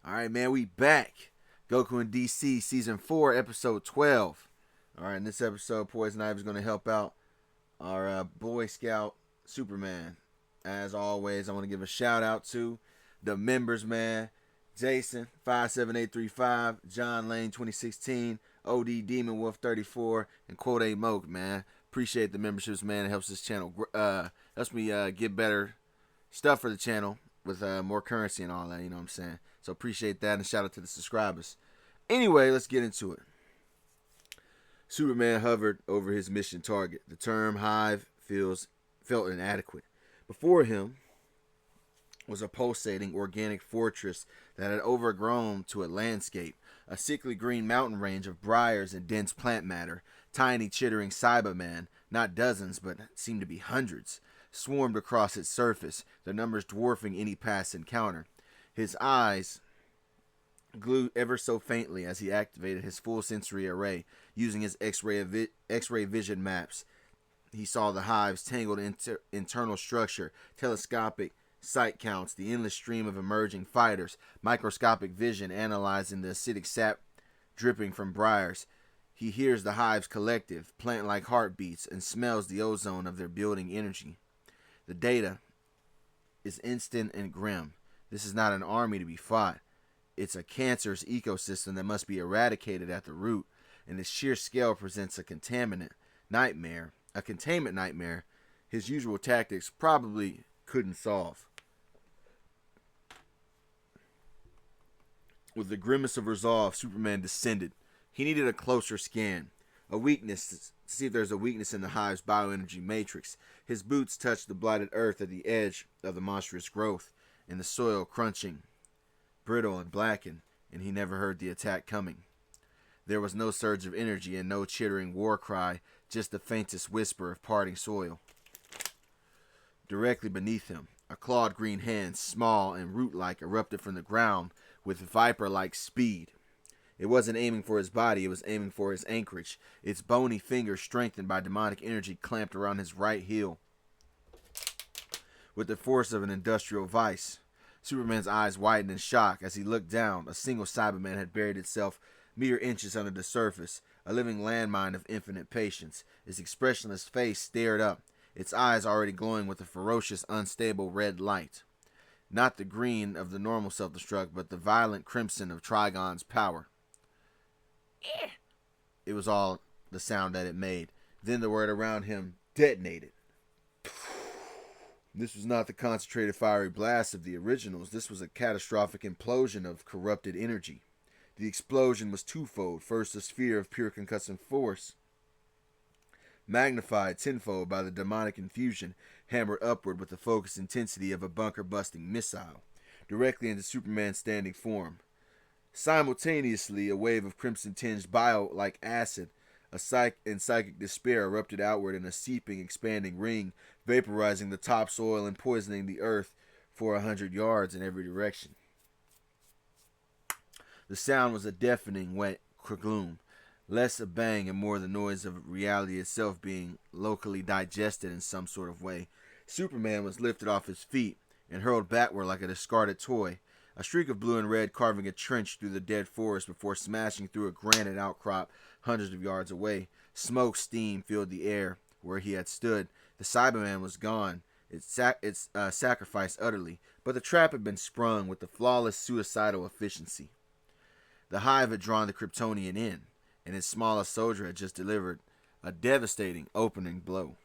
All right, man, we back. Goku in DC season 4, episode 12. All right, in this episode, Poison Ivy is going to help out our Boy Scout Superman. As always, I want to give a shout out to the members, man. Jason 57835, John Lane 2016, OD Demon Wolf 34, and Quote A Moke, man. Appreciate the memberships, man. It helps this channel, helps me get better stuff for the channel with more currency and all that. You know what I'm saying? So appreciate that, and shout out to the subscribers. Anyway, let's get into it. Superman hovered over his mission target. The term hive felt inadequate. Before him was a pulsating organic fortress that had overgrown to a landscape, a sickly green mountain range of briars and dense plant matter. Tiny chittering Cybermen, not dozens but seemed to be hundreds, swarmed across its surface, their numbers dwarfing any past encounter. His eyes glowed ever so faintly as he activated his full sensory array, using his X-ray vision maps. He saw the hive's tangled internal structure, telescopic sight counts, the endless stream of emerging fighters, microscopic vision analyzing the acidic sap dripping from briars. He hears the hive's collective, plant-like heartbeats, and smells the ozone of their building energy. The data is instant and grim. This is not an army to be fought. It's a cancerous ecosystem that must be eradicated at the root, and its sheer scale presents a containment nightmare his usual tactics probably couldn't solve. With the grimace of resolve, Superman descended. He needed a closer scan, to see if there's a weakness in the hive's bioenergy matrix. His boots touched the blighted earth at the edge of the monstrous growth, and the soil crunching, brittle and blackened, and he never heard the attack coming. There was no surge of energy and no chittering war cry, just the faintest whisper of parting soil. Directly beneath him, a clawed green hand, small and root-like, erupted from the ground with viper-like speed. It wasn't aiming for his body, it was aiming for his anchorage. Its bony fingers, strengthened by demonic energy, clamped around his right heel with the force of an industrial vice. Superman's eyes widened in shock as he looked down. A single Cyberman had buried itself mere inches under the surface, a living landmine of infinite patience. Its expressionless face stared up, its eyes already glowing with a ferocious, unstable red light. Not the green of the normal self-destruct, but the violent crimson of Trigon's power. It was all the sound that it made. Then the word around him detonated. This was not the concentrated fiery blast of the originals. This was a catastrophic implosion of corrupted energy. The explosion was twofold. First, a sphere of pure concussive force, magnified tenfold by the demonic infusion, hammered upward with the focused intensity of a bunker-busting missile, directly into Superman's standing form. Simultaneously, a wave of crimson-tinged bio-like acid and psychic despair erupted outward in a seeping, expanding ring, vaporizing the topsoil and poisoning the earth for 100 yards in every direction. The sound was a deafening wet gloom, less a bang and more the noise of reality itself being locally digested in some sort of way. Superman was lifted off his feet and hurled backward like a discarded toy, a streak of blue and red carving a trench through the dead forest before smashing through a granite outcrop hundreds of yards away. Smoke, steam filled the air where he had stood. The Cyberman was gone, its sacrificed utterly, but the trap had been sprung with the flawless suicidal efficiency. The hive had drawn the Kryptonian in, and its smallest soldier had just delivered a devastating opening blow.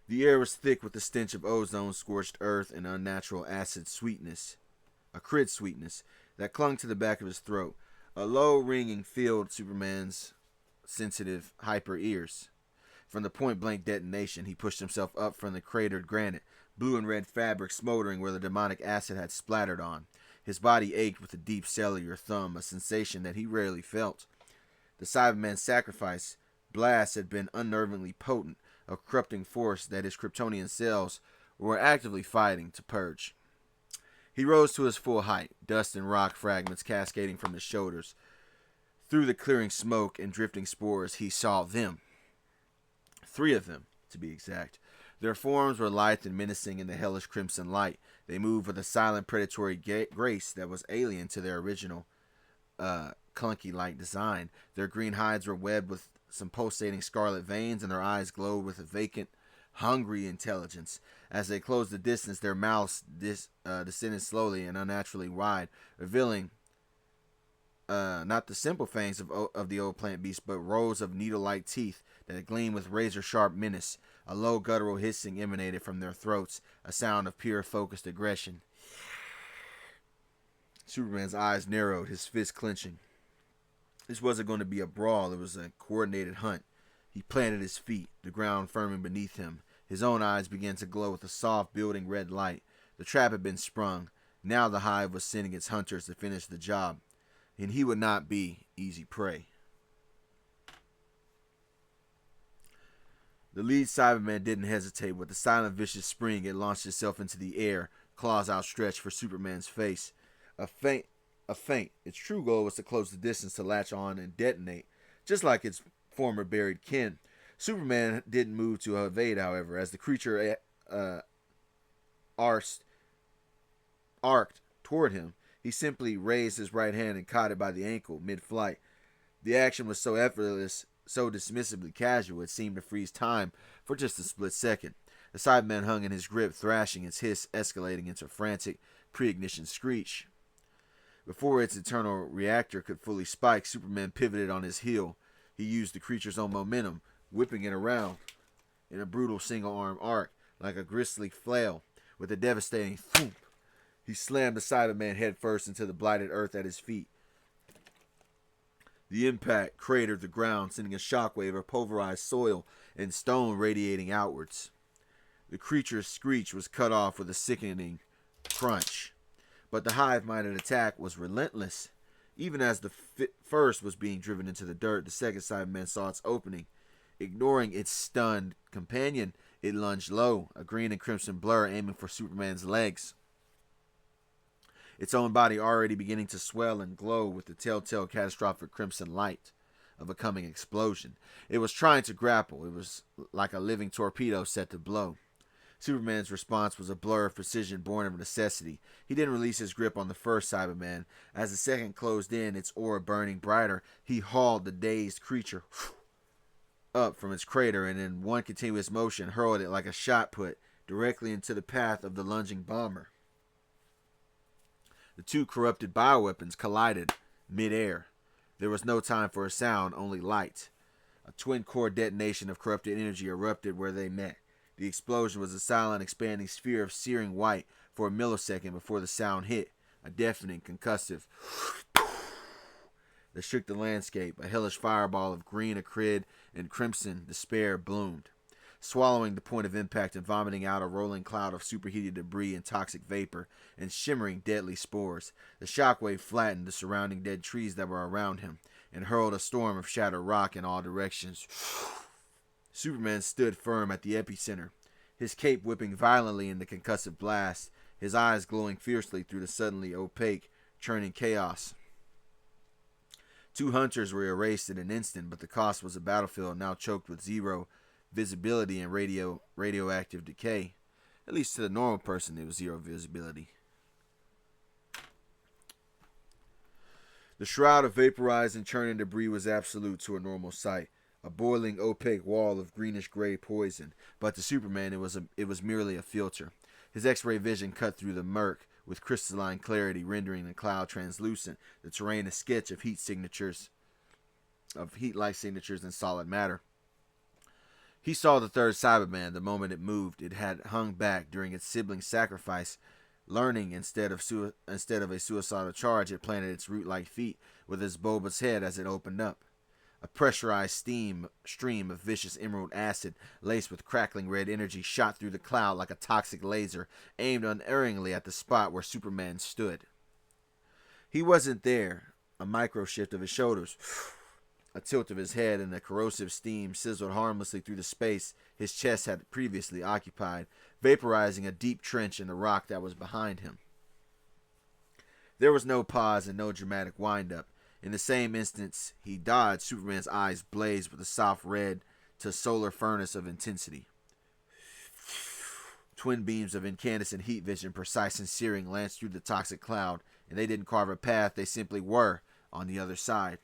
The air was thick with the stench of ozone, scorched earth, and unnatural acrid sweetness, that clung to the back of his throat. A low ringing filled Superman's sensitive, hyper ears. From the point-blank detonation, he pushed himself up from the cratered granite, blue and red fabric smoldering where the demonic acid had splattered on. His body ached with a deep cellular thumb, a sensation that he rarely felt. The Cyberman's sacrifice blast had been unnervingly potent, a corrupting force that his Kryptonian cells were actively fighting to purge. He rose to his full height, dust and rock fragments cascading from his shoulders. Through the clearing smoke and drifting spores, he saw them. 3 of them, to be exact. Their forms were lithe and menacing in the hellish crimson light. They moved with a silent predatory grace that was alien to their original clunky-like design. Their green hides were webbed with some pulsating scarlet veins, and their eyes glowed with a vacant, hungry intelligence. As they closed the distance, their mouths descended slowly and unnaturally wide, revealing not the simple fangs of the old plant beast, but rows of needle-like teeth that gleamed with razor-sharp menace. A low guttural hissing emanated from their throats, a sound of pure focused aggression. Superman's eyes narrowed, his fist clenching. This wasn't going to be a brawl, it was a coordinated hunt. He planted his feet, the ground firming beneath him. His own eyes began to glow with a soft, building red light. The trap had been sprung. Now the hive was sending its hunters to finish the job, and he would not be easy prey. The lead Cyberman didn't hesitate. With a silent, vicious spring, it launched itself into the air, claws outstretched for Superman's face. A feint. Its true goal was to close the distance, to latch on and detonate, just like its former buried kin. Superman didn't move to evade, however, as the creature arced toward him. He simply raised his right hand and caught it by the ankle mid-flight. The action was so effortless, so dismissively casual, it seemed to freeze time for just a split second. The Cyberman hung in his grip, thrashing, its hiss escalating into a frantic pre-ignition screech. Before its internal reactor could fully spike, Superman pivoted on his heel. He used the creature's own momentum, whipping it around in a brutal single-arm arc, like a grisly flail. With a devastating thump, he slammed the Cyberman headfirst into the blighted earth at his feet. The impact cratered the ground, sending a shockwave of pulverized soil and stone radiating outwards. The creature's screech was cut off with a sickening crunch. But the hive-minded attack was relentless. Even as the first was being driven into the dirt, the second Cyberman saw its opening. Ignoring its stunned companion, it lunged low, a green and crimson blur aiming for Superman's legs. Its own body already beginning to swell and glow with the telltale catastrophic crimson light of a coming explosion. It was trying to grapple. It was like a living torpedo set to blow. Superman's response was a blur of precision born of necessity. He didn't release his grip on the first Cyberman. As the second closed in, its aura burning brighter, he hauled the dazed creature up from its crater and in one continuous motion hurled it like a shot put directly into the path of the lunging bomber. The two corrupted bioweapons collided mid-air. There was no time for a sound, only light. A twin-core detonation of corrupted energy erupted where they met. The explosion was a silent, expanding sphere of searing white for a millisecond before the sound hit, a deafening, concussive that shook the landscape. A hellish fireball of green acrid and crimson despair bloomed, swallowing the point of impact and vomiting out a rolling cloud of superheated debris and toxic vapor and shimmering deadly spores. The shockwave flattened the surrounding dead trees that were around him and hurled a storm of shattered rock in all directions. Superman stood firm at the epicenter, his cape whipping violently in the concussive blast, his eyes glowing fiercely through the suddenly opaque, churning chaos. Two hunters were erased in an instant, but the cost was a battlefield now choked with zero visibility and radioactive decay. At least to the normal person, it was zero visibility. The shroud of vaporized and churning debris was absolute to a normal sight. A boiling, opaque wall of greenish-gray poison, but to Superman it was merely a filter. His X-ray vision cut through the murk with crystalline clarity, rendering the cloud translucent, the terrain a sketch of heat-like signatures in solid matter. He saw the third Cyberman the moment it moved. It had hung back during its sibling sacrifice. Learning instead of a suicidal charge, it planted its root-like feet with its bulbous head as it opened up. A pressurized stream of vicious emerald acid, laced with crackling red energy, shot through the cloud like a toxic laser, aimed unerringly at the spot where Superman stood. He wasn't there. A micro-shift of his shoulders, a tilt of his head, and the corrosive steam sizzled harmlessly through the space his chest had previously occupied, vaporizing a deep trench in the rock that was behind him. There was no pause and no dramatic wind-up. In the same instance he dodged, Superman's eyes blazed with a soft red to solar furnace of intensity. Twin beams of incandescent heat vision, precise and searing, lanced through the toxic cloud, and they didn't carve a path, they simply were on the other side,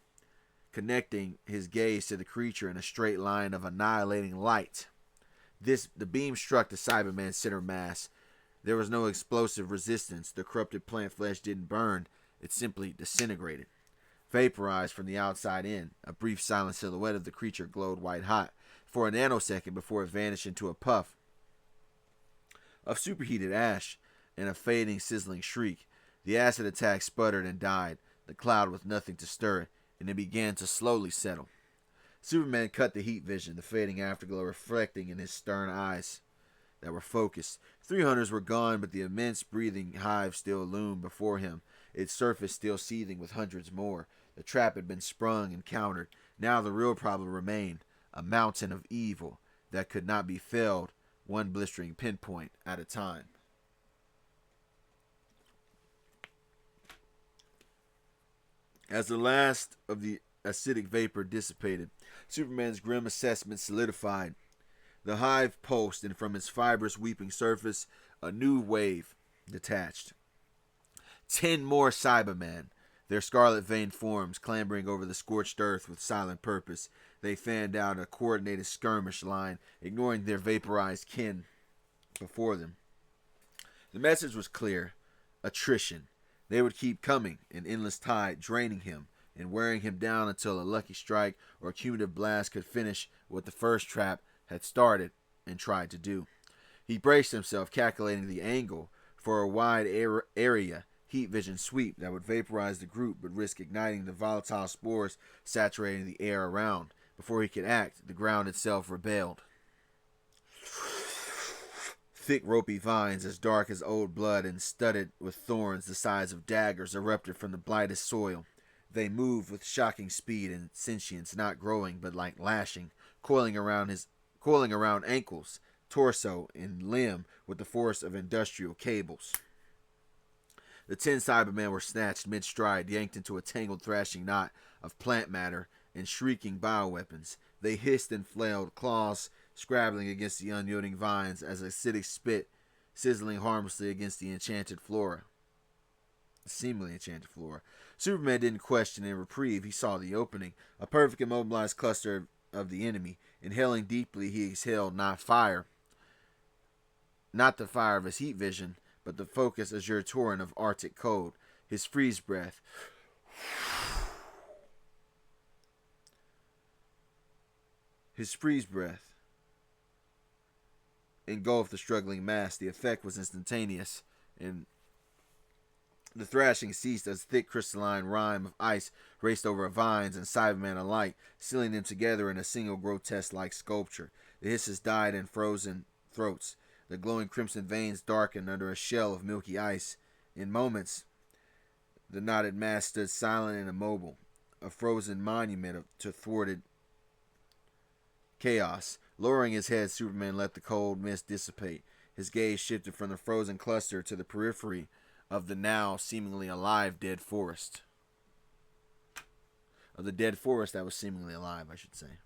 connecting his gaze to the creature in a straight line of annihilating light. The beam struck the Cyberman's center mass. There was no explosive resistance. The corrupted plant flesh didn't burn, it simply disintegrated. Vaporized from the outside in, a brief silent silhouette of the creature glowed white hot for a nanosecond before it vanished into a puff of superheated ash and a fading, sizzling shriek. The acid attack sputtered and died, the cloud with nothing to stir it, and it began to slowly settle. Superman cut the heat vision, the fading afterglow reflecting in his stern eyes that were focused. 3 hunters were gone, but the immense breathing hive still loomed before him, its surface still seething with hundreds more. The trap had been sprung and countered. Now the real problem remained, a mountain of evil that could not be felled, one blistering pinpoint at a time. As the last of the acidic vapor dissipated, Superman's grim assessment solidified. The hive pulsed, and from its fibrous weeping surface, a new wave detached. 10 more Cybermen, their scarlet-veined forms clambering over the scorched earth with silent purpose. They fanned out a coordinated skirmish line, ignoring their vaporized kin before them. The message was clear: attrition. They would keep coming, an endless tide, draining him and wearing him down until a lucky strike or a cumulative blast could finish what the first trap had started and tried to do. He braced himself, calculating the angle for a wide area heat vision sweep that would vaporize the group but risk igniting the volatile spores saturating the air around. Before he could act, the ground itself rebelled. Thick ropey vines as dark as old blood and studded with thorns the size of daggers erupted from the blighted soil. They moved with shocking speed and sentience, not growing but like lashing, coiling around ankles, torso, and limb with the force of industrial cables. The 10 Cybermen were snatched mid-stride, yanked into a tangled thrashing knot of plant matter and shrieking bioweapons. They hissed and flailed, claws scrabbling against the unyielding vines as acidic spit sizzling harmlessly against the seemingly enchanted flora. Superman didn't question and reprieve. He saw the opening, a perfect immobilized cluster of the enemy. Inhaling deeply, he exhaled not the fire of his heat vision, but the focused azure torrent of Arctic cold. His freeze breath engulfed the struggling mass. The effect was instantaneous, and the thrashing ceased as thick crystalline rime of ice raced over vines and Cybermen alike, sealing them together in a single grotesque-like sculpture. The hisses died in frozen throats. The glowing crimson veins darkened under a shell of milky ice. In moments, the knotted mass stood silent and immobile, a frozen monument to thwarted chaos. Lowering his head, Superman let the cold mist dissipate. His gaze shifted from the frozen cluster to the periphery of the now seemingly alive dead forest. Of the dead forest that was seemingly alive, I should say.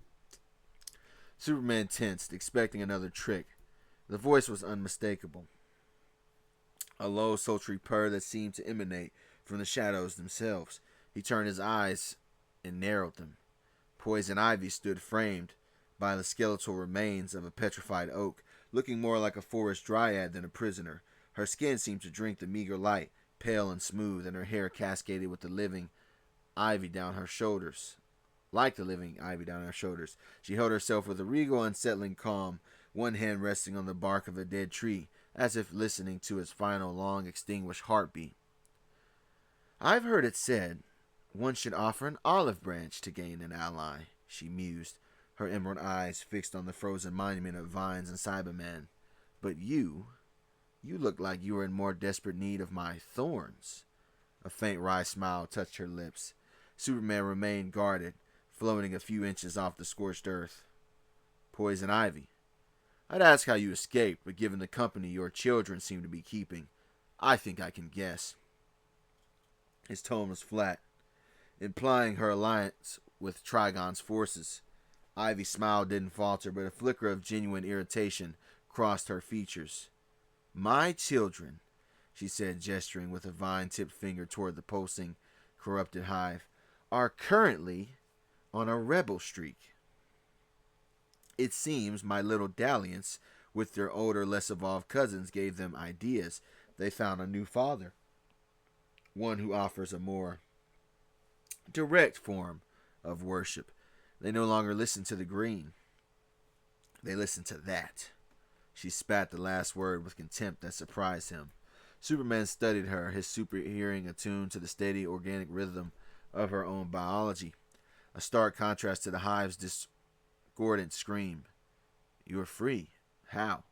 Superman tensed, expecting another trick. The voice was unmistakable. A low, sultry purr that seemed to emanate from the shadows themselves. He turned his eyes and narrowed them. Poison ivy stood framed by the skeletal remains of a petrified oak, looking more like a forest dryad than a prisoner. Her skin seemed to drink the meager light, pale and smooth, and her hair cascaded with the living ivy down her shoulders. Like the living ivy down her shoulders. She held herself with a regal, unsettling calm, one hand resting on the bark of a dead tree, as if listening to its final long-extinguished heartbeat. "I've heard it said one should offer an olive branch to gain an ally," she mused, her emerald eyes fixed on the frozen monument of vines and Cybermen. "But you look like you are in more desperate need of my thorns." A faint wry smile touched her lips. Superman remained guarded, floating a few inches off the scorched earth. "Poison ivy. I'd ask how you escaped, but given the company your children seem to be keeping, I think I can guess." His tone was flat, implying her alliance with Trigon's forces. Ivy's smile didn't falter, but a flicker of genuine irritation crossed her features. My children, she said, gesturing with a vine-tipped finger toward the pulsing, corrupted hive, are currently on a rebel streak. It seems my little dalliance with their older, less evolved cousins gave them ideas. They found a new father, one who offers a more direct form of worship. They no longer listen to the green. They listen to that. She spat the last word with contempt that surprised him. Superman studied her, his super hearing attuned to the steady organic rhythm of her own biology, a stark contrast to the hive's discordant scream. You are free. How?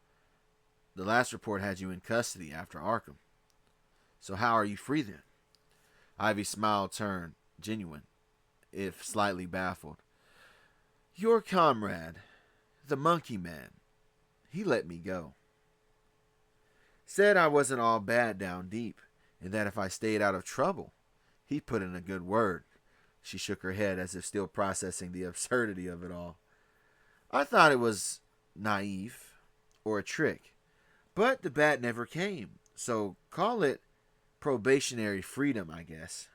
The last report had you in custody after Arkham. So how are you free then? Ivy's smile turned genuine, if slightly baffled. Your comrade, the monkey man, he let me go. Said I wasn't all bad down deep, and that if I stayed out of trouble, he'd put in a good word. She shook her head as if still processing the absurdity of it all. I thought it was naive or a trick, but the bat never came, so call it probationary freedom, I guess.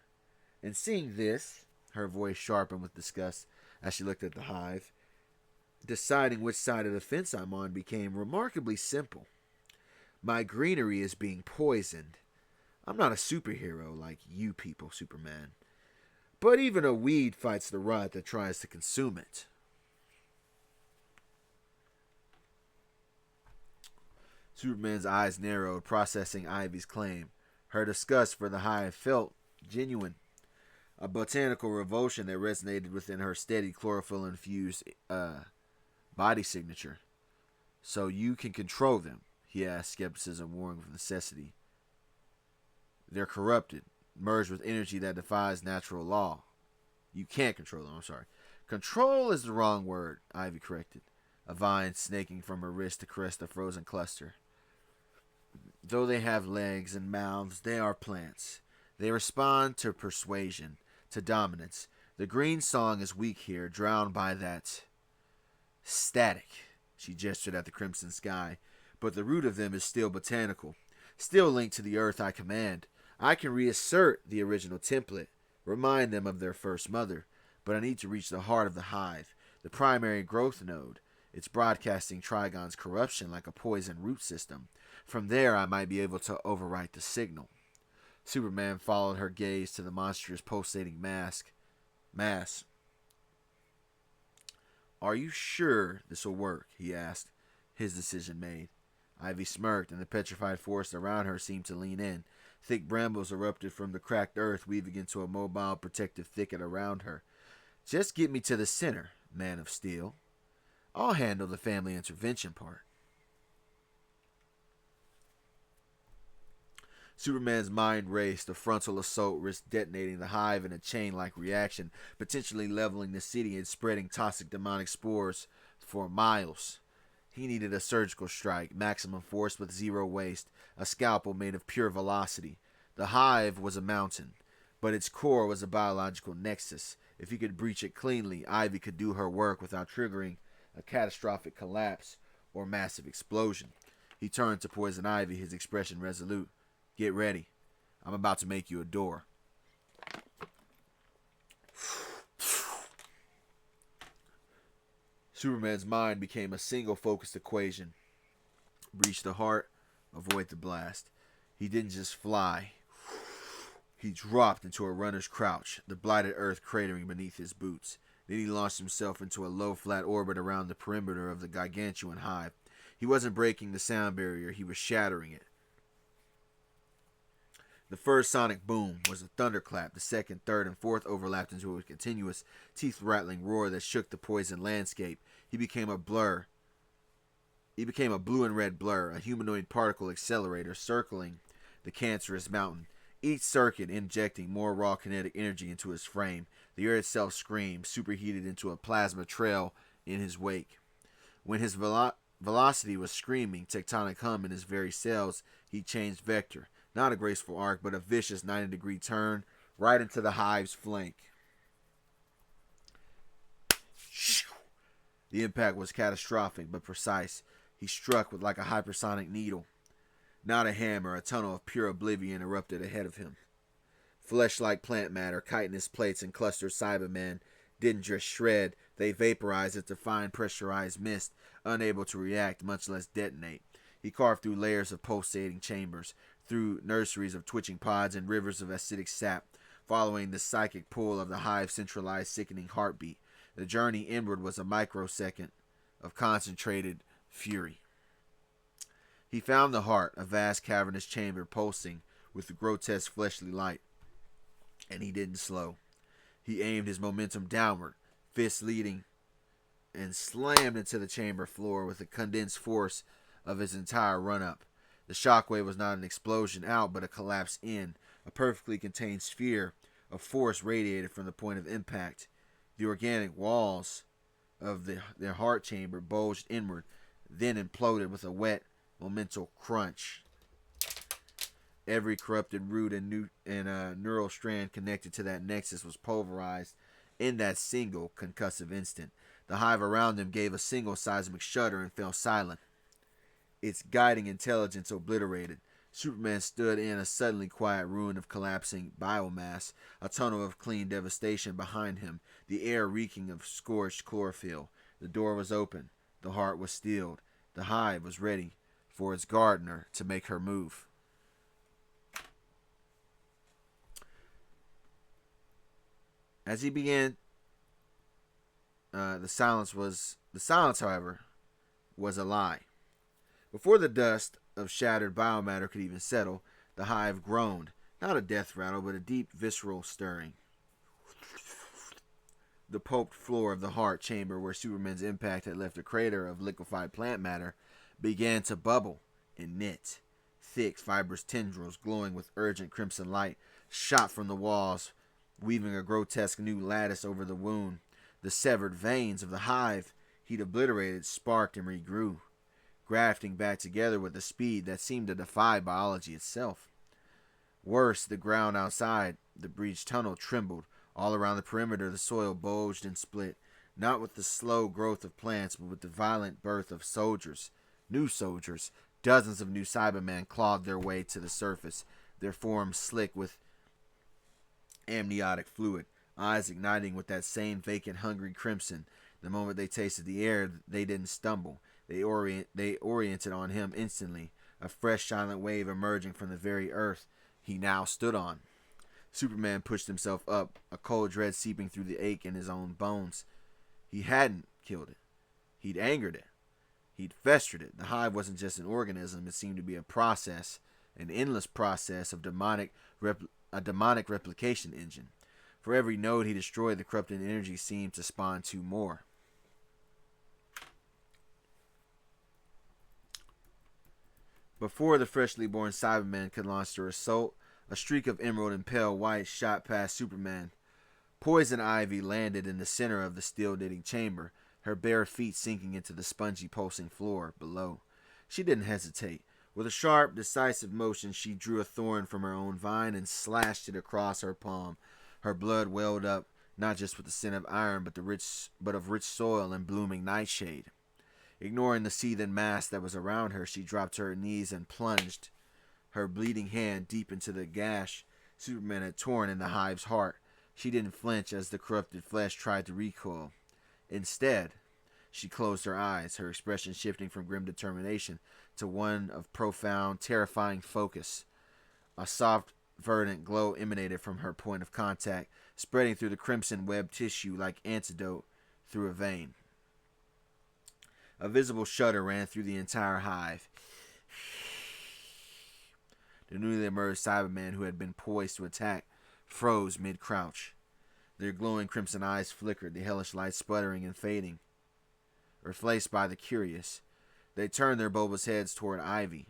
And seeing this, her voice sharpened with disgust as she looked at the hive, deciding which side of the fence I'm on became remarkably simple. My greenery is being poisoned. I'm not a superhero like you people, Superman. But even a weed fights the rot that tries to consume it. Superman's eyes narrowed, processing Ivy's claim. Her disgust for the hive felt genuine, a botanical revulsion that resonated within her steady chlorophyll-infused body signature. So you can control them, he asked, skepticism warring with necessity. They're corrupted, merged with energy that defies natural law. You can't control them, I'm sorry. Control is the wrong word, Ivy corrected, a vine snaking from her wrist to caress the frozen cluster. Though they have legs and mouths, they are plants. They respond to persuasion, to dominance. The green song is weak here, drowned by that static. She gestured at the crimson sky. But the root of them is still botanical, still linked to the earth I command. I can reassert the original template, remind them of their first mother, but I need to reach the heart of the hive, the primary growth node. It's broadcasting Trigon's corruption like a poison root system. From there, I might be able to overwrite the signal. Superman followed her gaze to the monstrous pulsating mass. Are you sure this will work? He asked, his decision made. Ivy smirked, and the petrified forest around her seemed to lean in. Thick brambles erupted from the cracked earth, weaving into a mobile, protective thicket around her. Just get me to the center, Man of Steel. I'll handle the family intervention part. Superman's mind raced. A frontal assault risked detonating the hive in a chain-like reaction, potentially leveling the city and spreading toxic demonic spores for miles. He needed a surgical strike, maximum force with zero waste, a scalpel made of pure velocity. The hive was a mountain, but its core was a biological nexus. If he could breach it cleanly, Ivy could do her work without triggering a catastrophic collapse or massive explosion. He turned to Poison Ivy, his expression resolute. Get ready. I'm about to make you a door. Superman's mind became a single focused equation. Reach the heart, avoid the blast. He didn't just fly. He dropped into a runner's crouch, the blighted earth cratering beneath his boots. Then he launched himself into a low, flat orbit around the perimeter of the gargantuan hive. He wasn't breaking the sound barrier, he was shattering it. The first sonic boom was a thunderclap. The second, third, and fourth overlapped into a continuous, teeth-rattling roar that shook the poisoned landscape. He became a blur. He became a blue and red blur, a humanoid particle accelerator circling the cancerous mountain, each circuit injecting more raw kinetic energy into his frame. The earth itself screamed, superheated into a plasma trail in his wake. When his velocity was screaming, tectonic hum in his very cells, he changed vector. Not a graceful arc, but a vicious 90-degree turn right into the hive's flank. The impact was catastrophic, but precise. He struck with like a hypersonic needle. Not a hammer, a tunnel of pure oblivion erupted ahead of him. Flesh-like plant matter, chitinous plates, and clustered Cybermen didn't just shred, they vaporized into fine pressurized mist, unable to react, much less detonate. He carved through layers of pulsating chambers, through nurseries of twitching pods and rivers of acidic sap, following the psychic pull of the hive's centralized sickening heartbeat. The journey inward was a microsecond of concentrated fury. He found the heart, a vast cavernous chamber pulsing with grotesque fleshly light, and he didn't slow. He aimed his momentum downward, fists leading, and slammed into the chamber floor with the condensed force of his entire run-up. The shockwave was not an explosion out, but a collapse in, a perfectly contained sphere of force radiated from the point of impact. The organic walls of their heart chamber bulged inward, then imploded with a wet, momental crunch. Every corrupted root and neural strand connected to that nexus was pulverized in that single concussive instant. The hive around him gave a single seismic shudder and fell silent, its guiding intelligence obliterated. Superman stood in a suddenly quiet ruin of collapsing biomass, a tunnel of clean devastation behind him, the air reeking of scorched chlorophyll. The door was open. The heart was stilled. The hive was ready for its gardener to make her move. As he began, the silence, however, was a lie. Before the dust of shattered biomatter could even settle, the hive groaned, not a death rattle, but a deep visceral stirring. The pulped floor of the heart chamber, where Superman's impact had left a crater of liquefied plant matter, began to bubble and knit. Thick, fibrous tendrils, glowing with urgent crimson light, shot from the walls, weaving a grotesque new lattice over the wound. The severed veins of the hive he'd obliterated sparked and regrew, grafting back together with a speed that seemed to defy biology itself. Worse, the ground outside the breached tunnel trembled. All around the perimeter, the soil bulged and split, not with the slow growth of plants, but with the violent birth of soldiers. New soldiers. Dozens of new Cybermen clawed their way to the surface, their forms slick with amniotic fluid, eyes igniting with that same vacant, hungry crimson. The moment they tasted the air, they didn't stumble. They oriented on him instantly, a fresh, silent wave emerging from the very earth he now stood on. Superman pushed himself up, a cold dread seeping through the ache in his own bones. He hadn't killed it. He'd angered it. He'd festered it. The hive wasn't just an organism. It seemed to be a process, an endless process of a demonic replication engine. For every node he destroyed, the corrupted energy seemed to spawn two more. Before the freshly born Cyberman could launch their assault, a streak of emerald and pale white shot past Superman. Poison Ivy landed in the center of the steel-knitting chamber, her bare feet sinking into the spongy, pulsing floor below. She didn't hesitate. With a sharp, decisive motion, she drew a thorn from her own vine and slashed it across her palm. Her blood welled up, not just with the scent of iron, but of rich soil and blooming nightshade. Ignoring the seething mass that was around her, she dropped to her knees and plunged her bleeding hand deep into the gash Superman had torn in the hive's heart. She didn't flinch as the corrupted flesh tried to recoil. Instead, she closed her eyes, her expression shifting from grim determination to one of profound, terrifying focus. A soft, verdant glow emanated from her point of contact, spreading through the crimson webbed tissue like antidote through a vein. A visible shudder ran through the entire hive. The newly emerged Cybermen, who had been poised to attack, froze mid-crouch. Their glowing crimson eyes flickered, the hellish light sputtering and fading. Replaced by the curious, they turned their bulbous heads toward Ivy,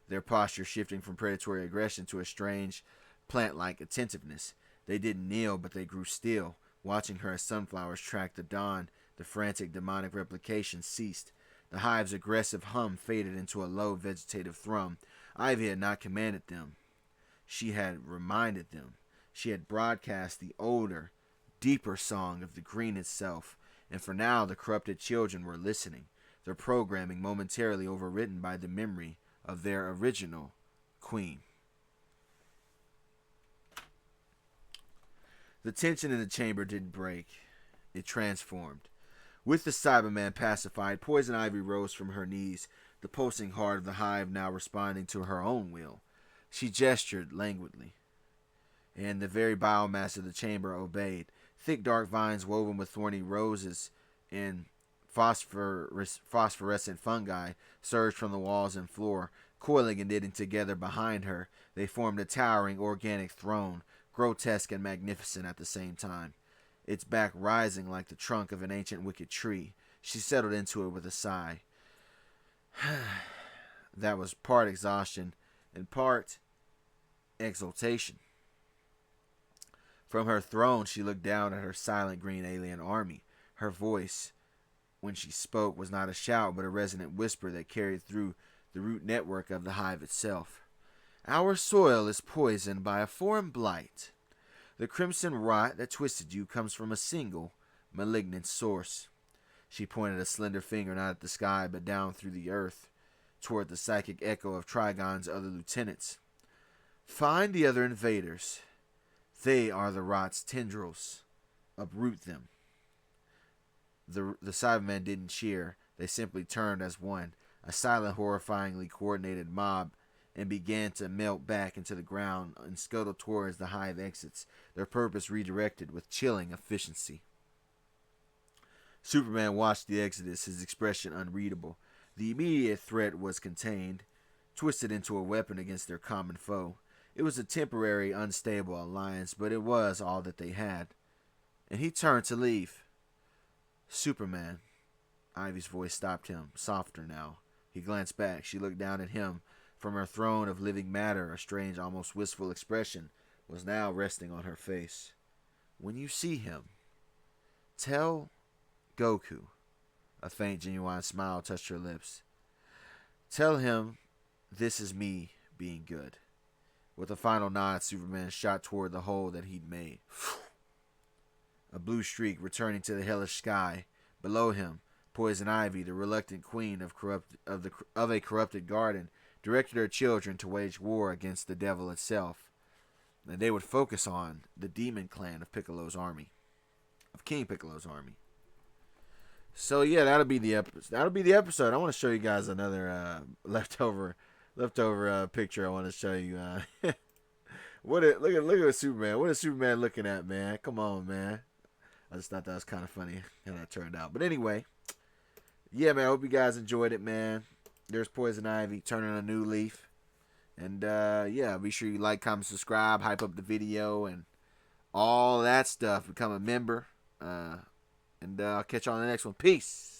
their posture shifting from predatory aggression to a strange, plant-like attentiveness. They didn't kneel, but they grew still, watching her as sunflowers tracked the dawn. The frantic demonic replication ceased. The hive's aggressive hum faded into a low vegetative thrum. Ivy had not commanded them. She had reminded them. She had broadcast the older, deeper song of the green itself, and for now the corrupted children were listening, their programming momentarily overwritten by the memory of their original queen. The tension in the chamber didn't break. It transformed. With the Cyberman pacified, Poison Ivy rose from her knees, the pulsing heart of the hive now responding to her own will. She gestured languidly, and the very biomass of the chamber obeyed. Thick dark vines woven with thorny roses and phosphorescent fungi surged from the walls and floor. Coiling and knitting together behind her, they formed a towering organic throne, grotesque and magnificent at the same time. Its back rising like the trunk of an ancient wicked tree. She settled into it with a sigh. That was part exhaustion and part exultation. From her throne, she looked down at her silent green alien army. Her voice, when she spoke, was not a shout, but a resonant whisper that carried through the root network of the hive itself. Our soil is poisoned by a foreign blight. The crimson rot that twisted you comes from a single, malignant source. She pointed a slender finger not at the sky, but down through the earth, toward the psychic echo of Trigon's other lieutenants. Find the other invaders. They are the rot's tendrils. Uproot them. The Cybermen didn't cheer. They simply turned as one, a silent, horrifyingly coordinated mob, and began to melt back into the ground and scuttle towards the hive exits, their purpose redirected with chilling efficiency. Superman watched the exodus, his expression unreadable. The immediate threat was contained, twisted into a weapon against their common foe. It was a temporary, unstable alliance, but it was all that they had. And he turned to leave. Superman. Ivy's voice stopped him, softer now. He glanced back. She looked down at him. From her throne of living matter, a strange, almost wistful expression was now resting on her face. When you see him, tell Goku. A faint, genuine smile touched her lips. Tell him this is me being good. With a final nod, Superman shot toward the hole that he'd made. A blue streak returning to the hellish sky. Below him, Poison Ivy, the reluctant queen of a corrupted garden, directed her children to wage war against the devil itself. And they would focus on the demon clan of Piccolo's army. Of King Piccolo's army. So yeah, that'll be the episode. I want to show you guys another leftover picture. I want to show you. Look at Superman. What is Superman looking at, man? Come on, man. I just thought that was kind of funny how that turned out. But anyway, yeah, man. I hope you guys enjoyed it, man. There's Poison Ivy turning a new leaf. And yeah, be sure you like, comment, subscribe, hype up the video, and all that stuff. Become a member. And I'll catch you on the next one. Peace.